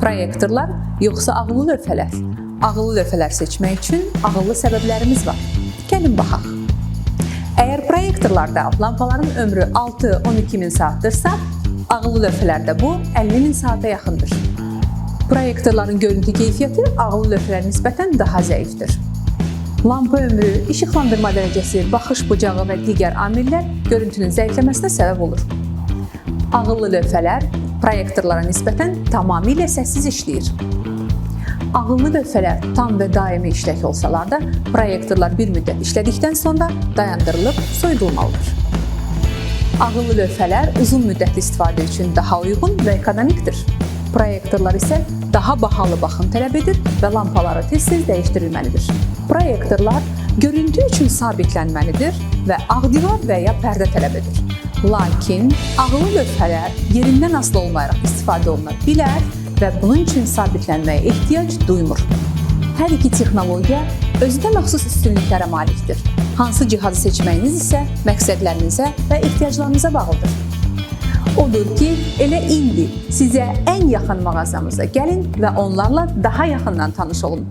Proyektorlar yoxsa ağıllı lövhələr? Ağıllı lövhələr seçmək üçün ağıllı səbəblərimiz var. Gəlin baxaq. Əgər proyektorlarda lampaların ömrü 6-12 min saatdırsa, ağıllı lövhələrdə bu 50 min saata yaxındır. Proyektorların görüntü keyfiyyəti ağıllı lövhələrə nisbətən daha zəifdir. Lampa ömrü, işıqlandırma dərəcəsi, baxış bucağı və digər amillər görüntünün zəifləməsinə səbəb olur. Ağıllı lövhələr proyektorlara nisbətən tamamilə səssiz işləyir. Ağıllı lövhələr tam və daimi işlək olsalar da, proyektorlar bir müddət işlədikdən sonra dayandırılıb soyudulmalıdır. Ağıllı lövhələr uzun müddətli istifadə üçün daha uyğun və ekonomikdir. Proyektorlar isə daha bahalı baxım tələb edir və lampaları tez-tez dəyişdirilməlidir. Proyektorlar görüntü üçün sabitlənməlidir və ağ divar və ya pərdə tələb edir. Lakin ağıllı lövhələr yerindən asılı olmayaraq istifadə oluna bilər və bunun üçün sabitlənməyə ehtiyac duymur. Hər iki texnologiya özünə məxsus üstünlüklərə malikdir. Hansı cihazı seçməyiniz isə məqsədlərinizə və ehtiyaclarınıza bağlıdır. Odur ki, elə indi sizə ən yaxın mağazamıza gəlin və onlarla daha yaxından tanış olun.